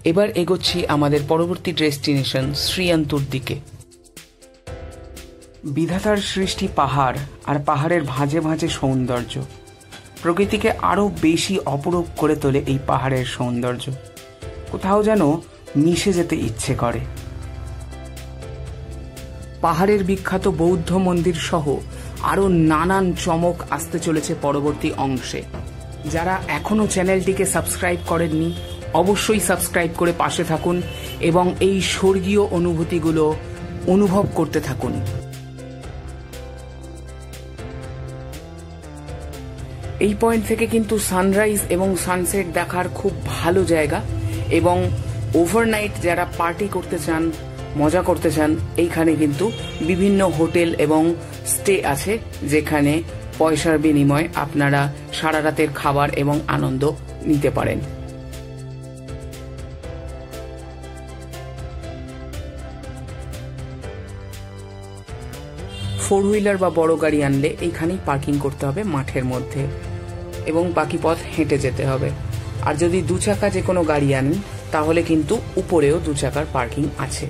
এবার এগোচ্ছি আমাদের পরবর্তী ডেস্টিনেশন শ্রীয়ন্তুর দিকে। বিধাতার সৃষ্টি পাহাড়, আর পাহাড়ের ভাঁজে ভাঁজে সৌন্দর্য প্রকৃতিকে আরো বেশি অপরূপ করে তোলে। এই পাহাড়ের সৌন্দর্য কোথাও যেন মিশে যেতে ইচ্ছে করে। পাহাড়ের বিখ্যাত বৌদ্ধ মন্দির সহ আরো নানান চমক আসতে চলেছে পরবর্তী অংশে। যারা এখনো চ্যানেলটিকে সাবস্ক্রাইব করেননি, অবশ্যই সাবস্ক্রাইব করে পাশে থাকুন এবং এই স্বর্গীয় অনুভূতিগুলো অনুভব করতে থাকুন। এই পয়েন্ট থেকে কিন্তু সানরাইজ এবং সানসেট দেখার খুব ভালো জায়গা, এবং ওভারনাইট যারা পার্টি করতে চান, মজা করতে চান, এইখানে কিন্তু বিভিন্ন হোটেল এবং স্টে আছে, যেখানে পয়সার বিনিময়ে আপনারা সারা রাতের খাবার এবং আনন্দ নিতে পারেন। ফোর হুইলার বা বড় গাড়ি আনলে এইখানেই পার্কিং করতে হবে মাঠের মধ্যে, এবং বাকি পথ হেঁটে যেতে হবে। আর যদি দু চাকা যে কোনো গাড়ি আনেন তাহলে কিন্তু উপরেও দু চাকার পার্কিং আছে।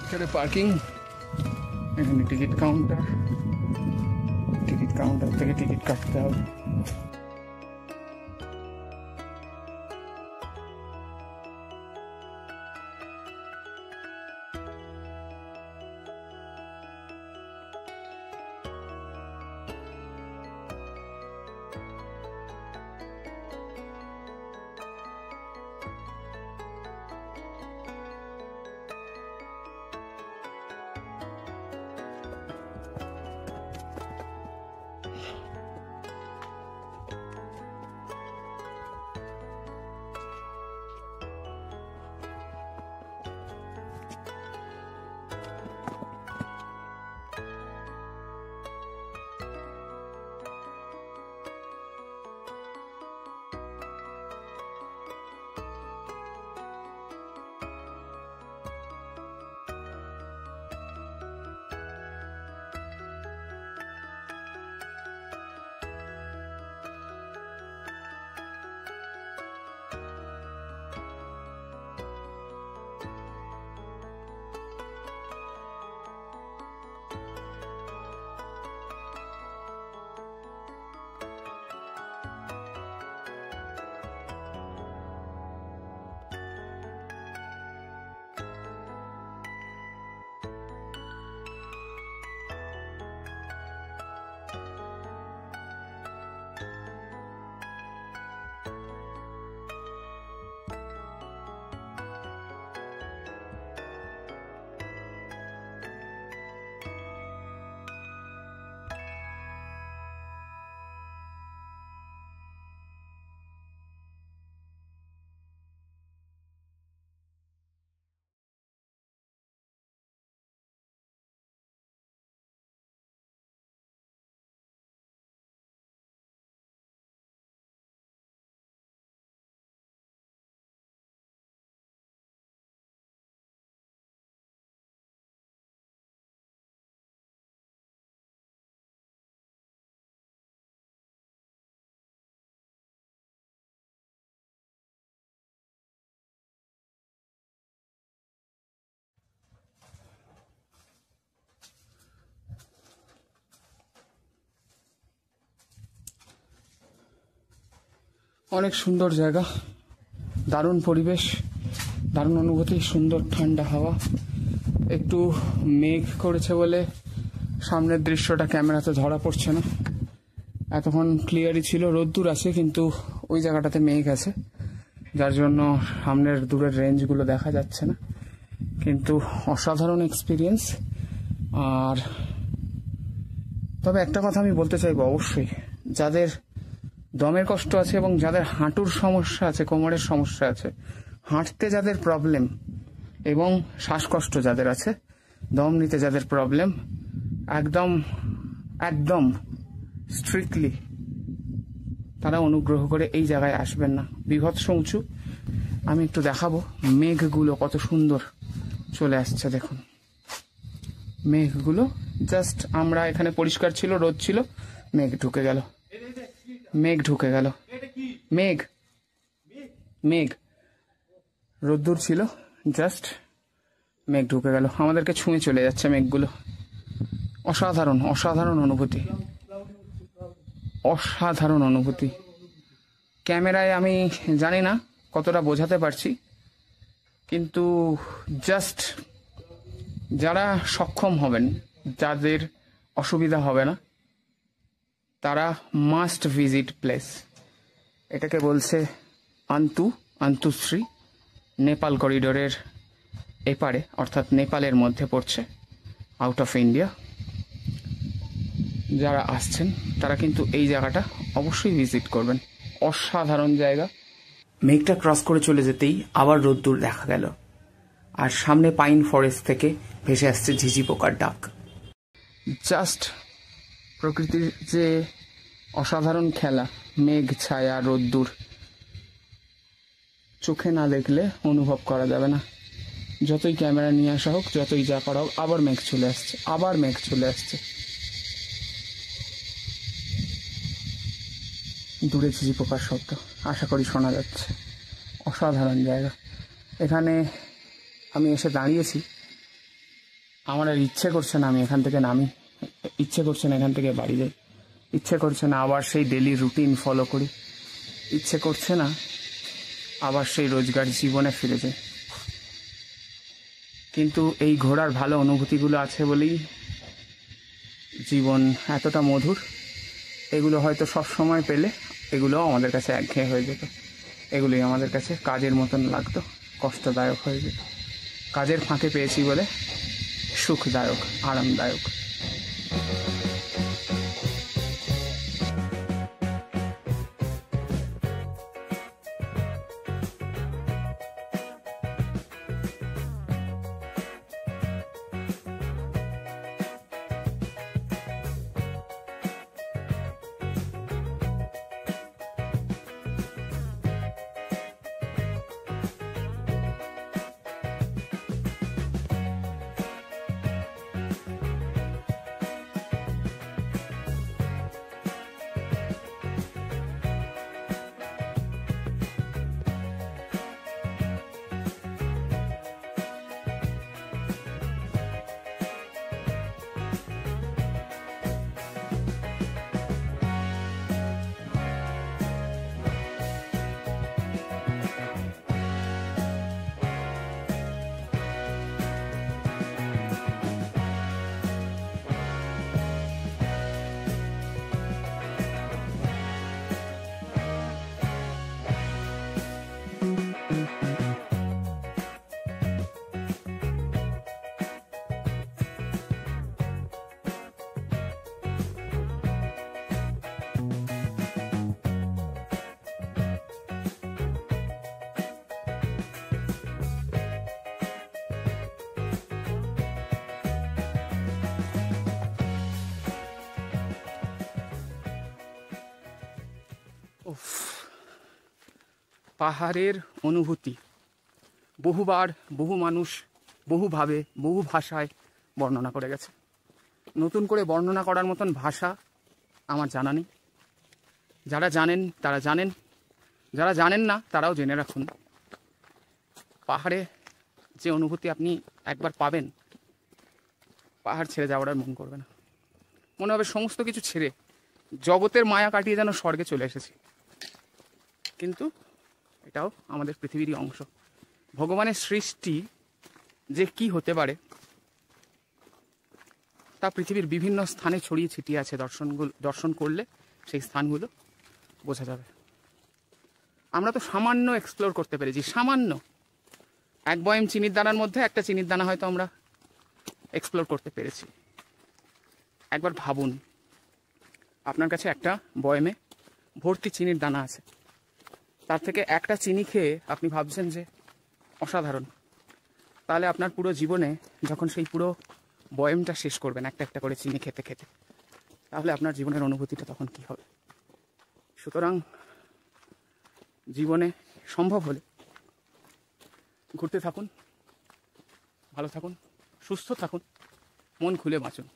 এখানে পার্কিং, এখানে টিকিট কাউন্টার থেকে টিকিট কাটতে হবে। অনেক সুন্দর জায়গা, দারুণ পরিবেশ, দারুণ অনুভূতি, সুন্দর ঠান্ডা হাওয়া। একটু মেঘ করেছে বলে সামনের দৃশ্যটা ক্যামেরাতে ধরা পড়ছে না, এতক্ষণ ক্লিয়ারই ছিল। রোদ্দুর আছে কিন্তু ওই জায়গাটাতে মেঘ আছে, যার জন্য সামনের দূরের রেঞ্জগুলো দেখা যাচ্ছে না, কিন্তু অসাধারণ এক্সপিরিয়েন্স। আর তবে একটা কথা আমি বলতে চাইবো, অবশ্যই যাদের দমের কষ্ট আছে এবং যাদের হাঁটুর সমস্যা আছে, কোমরের সমস্যা আছে, হাঁটতে যাদের প্রবলেম এবং শ্বাসকষ্ট যাদের আছে, দম নিতে যাদের প্রবলেম, একদম একদম স্ট্রিক্টলি তারা অনুগ্রহ করে এই জায়গায় আসবেন না। বিভৎস উঁচু। আমি একটু দেখাবো মেঘগুলো কত সুন্দর চলে আসছে, দেখুন মেঘগুলো। জাস্ট আমরা এখানে পরিষ্কার ছিল, রোদ ছিল, মেঘ ঢুকে গেল, মেঘ ঢুকে গেল, মেঘ মেঘ রোদ্দুর ছিল, জাস্ট মেঘ ঢুকে গেল, আমাদেরকে ছুঁয়ে চলে যাচ্ছে মেঘগুলো। অসাধারণ অসাধারণ অনুভূতি, অসাধারণ অনুভূতি। ক্যামেরায় আমি জানি না কতটা বোঝাতে পারছি, কিন্তু জাস্ট যারা সক্ষম হবেন, যাদের অসুবিধা হবে না, তারা মাস্ট ভিজিট প্লেস। এটাকে বলছে অন্তুশ্রী, নেপাল করিডোরের এপারে, অর্থাৎ নেপালের মধ্যে পড়ছে, আউট অফ ইন্ডিয়া। যারা আসছেন তারা কিন্তু এই জায়গাটা অবশ্যই ভিজিট করবেন, অসাধারণ জায়গা। মেঘটা ক্রস করে চলে যেতেই আবার রোদ্দুর দেখা গেল, আর সামনে পাইন ফরেস্ট থেকে ভেসে আসছে ঝিঝি পোকার ডাক। জাস্ট প্রকৃতির যে অসাধারণ খেলা, মেঘ ছায়া রোদ্দুর, চোখে না দেখলে অনুভব করা যাবে না। যতই ক্যামেরা নিয়ে আসা হোক, যতই যা করা হোক, আবার মেঘ চলে আসছে, আবার মেঘ চলে আসছে। দূরে ঝিঝি পোকার শব্দ আশা করি শোনা যাচ্ছে। অসাধারণ জায়গা। এখানে আমি এসে দাঁড়িয়েছি, আমার আর ইচ্ছে করছে না আমি এখান থেকে নামি, ইচ্ছে করছে না এখান থেকে বাড়ি যাই, ইচ্ছে করছে না আবার সেই ডেলি রুটিন ফলো করি, ইচ্ছে করছে না আবার সেই রোজগার জীবনে ফিরে যাই। কিন্তু এই ঘোরার ভালো অনুভূতিগুলো আছে বলেই জীবন এতটা মধুর। এগুলো হয়তো সব সময় পেলে এগুলো আমাদের কাছে একঘেয়ে হয়ে যেত, এগুলোই আমাদের কাছে কাজের মতন লাগতো, কষ্টদায়ক হয়ে যেত। কাজের ফাঁকে পেয়েছি বলে সুখদায়ক, আরামদায়ক। পাহাড়ের অনুভূতি বহুবার, বহু মানুষ, বহুভাবে, বহু ভাষায় বর্ণনা করে গেছে। নতুন করে বর্ণনা করার মতন ভাষা আমার জানা নেই। যারা জানেন তারা জানেন, যারা জানেন না তারাও জেনে রাখুন। পাহাড়ে যে অনুভূতি আপনি একবার পাবেন, পাহাড় ছেড়ে যাওয়ার আর মন করবে না। মনে হবে সমস্ত কিছু ছেড়ে জগতের মায়া কাটিয়ে যেন স্বর্গে চলে এসেছি। কিন্তু এটাও আমাদের পৃথিবীরই অংশ। ভগবানের সৃষ্টি যে কি হতে পারে তা পৃথিবীর বিভিন্ন স্থানে ছড়িয়ে ছিটিয়ে আছে। দর্শন করলে সেই স্থানগুলো বোঝা যাবে। আমরা তো সামান্য এক্সপ্লোর করতে পেরেছি, সামান্য এক বয়ম চিনির দানার মধ্যে একটা চিনির দানা হয়তো আমরা এক্সপ্লোর করতে পেরেছি। একবার ভাবুন, আপনার কাছে একটা বয়মে ভর্তি চিনির দানা আছে, তার থেকে একটা চিনি খেয়ে আপনি ভাবছেন যে অসাধারণ। তাহলে আপনার পুরো জীবনে যখন সেই পুরো বয়মটা শেষ করবেন একটা একটা করে চিনি খেতে খেতে, তাহলে আপনার জীবনের অনুভূতিটা তখন কি হবে? সুতরাং জীবনে সম্ভব হলে ঘুরতে থাকুন, ভালো থাকুন, সুস্থ থাকুন, মন খুলে বাঁচুন।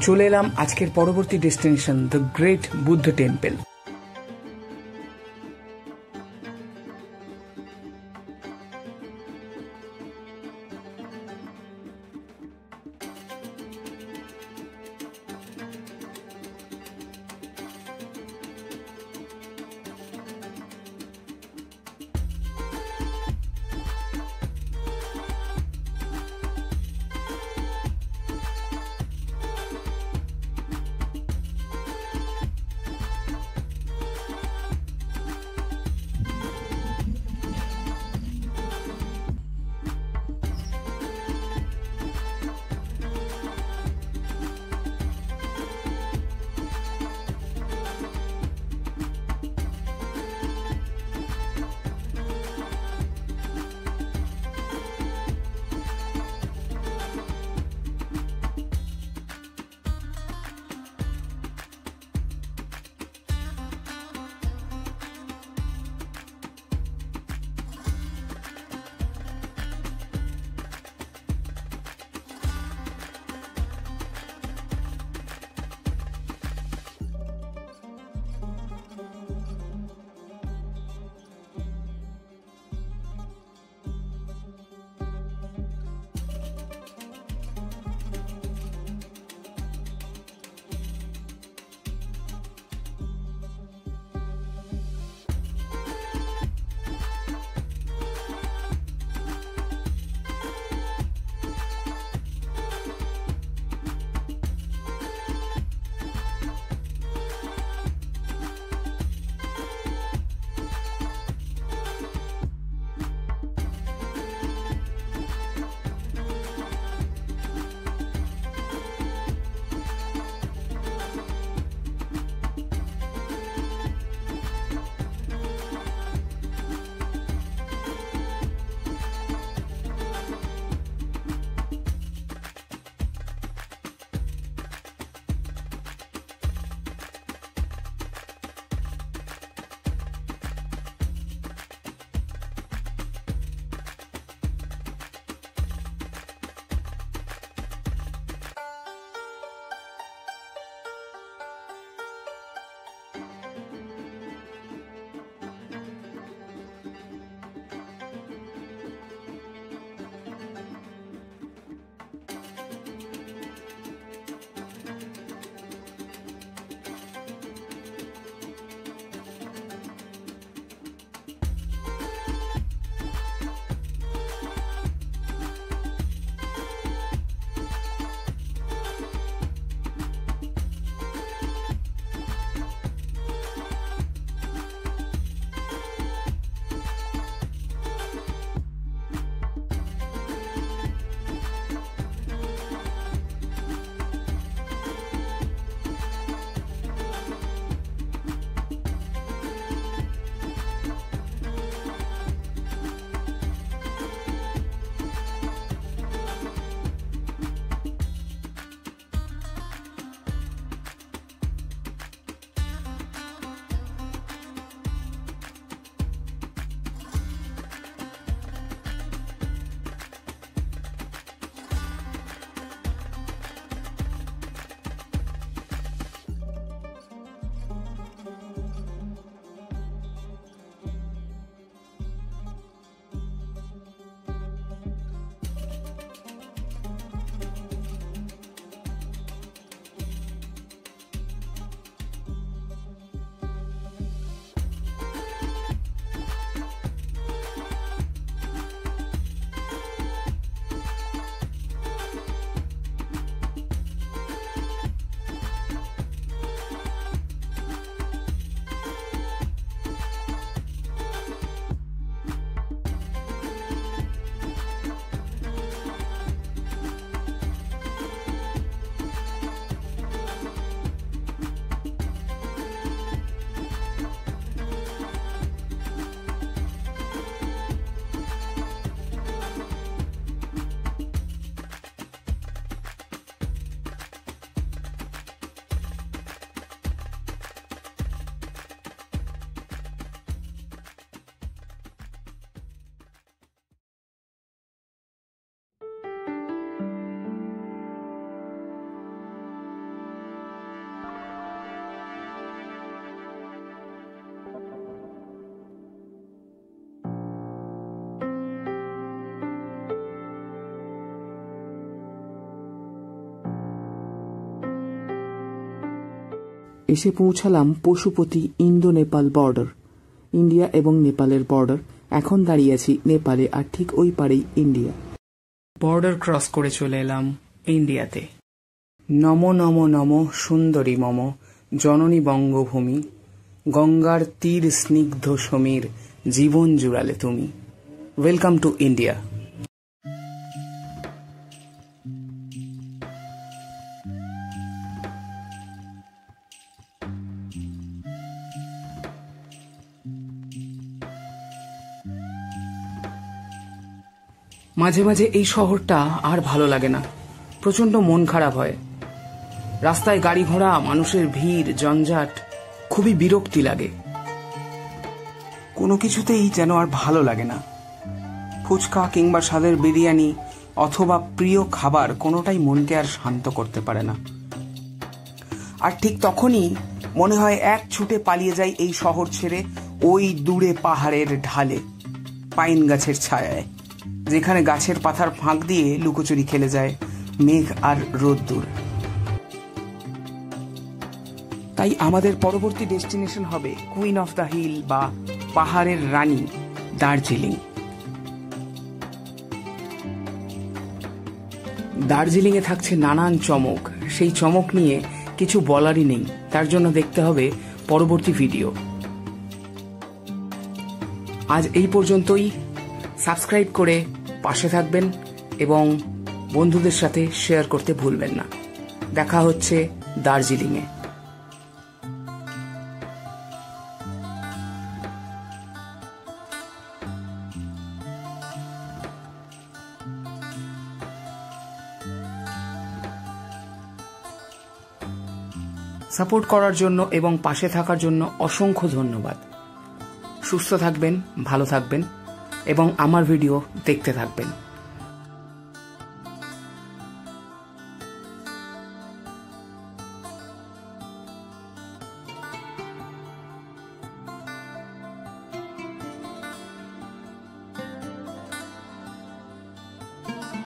চলে এলাম আজকের পরবর্তী destination, the great Buddha temple. এসে পৌঁছালাম Pashupati Indo Nepal border, India এবং নেপালের বর্ডার। এখন দাঁড়িয়ে আছি নেপালে, আর ঠিক ওই পারেই ইন্ডিয়া। বর্ডার ক্রস করে চলে এলাম ইন্ডিয়াতে। নম নম নম সুন্দরী মম জননী বঙ্গভূমি, গঙ্গার তীর স্নিগ্ধ সমীর জীবন জুড়ালে তুমি। Welcome to India. মাঝে মাঝে এই শহরটা আর ভালো লাগে না, প্রচন্ড মন খারাপ হয়। রাস্তায় গাড়ি ঘোড়া, মানুষের ভিড়, জঞ্জাট, খুবই বিরক্তি লাগে। কোনো কিছুতেই যেন আর ভালো লাগে না। ফুচকা কিংবা স্বাদের বিরিয়ানি অথবা প্রিয় খাবার কোনোটাই মনকে আর শান্ত করতে পারে না। আর ঠিক তখনই মনে হয় এক ছুটে পালিয়ে যাই এই শহর ছেড়ে ওই দূরে পাহাড়ের ঢালে, পাইন গাছের ছায়ায়, যেখানে গাছের পাতার ফাঁক দিয়ে লুকোচুরি খেলে যায় মেঘ আর রোদ্দুর। তাই আমাদের পরবর্তী ডেস্টিনেশন হবে কুইন অফ দ্য হিল বা পাহাড়ের রানী দার্জিলিং। দার্জিলিং এ থাকছে নানান চমক, সেই চমক নিয়ে কিছু বলারই নেই, তার জন্য দেখতে হবে পরবর্তী ভিডিও। আজ এই পর্যন্তই। সাবস্ক্রাইব করে পাশে থাকবেন এবং বন্ধুদের সাথে শেয়ার করতে ভুলবেন না। দেখা হচ্ছে দার্জিলিংয়ে। সাপোর্ট করার জন্য এবং পাশে থাকার জন্য অসংখ্য ধন্যবাদ। সুস্থ থাকবেন, ভালো থাকবেন এবং আমার ভিডিও দেখতে থাকবেন।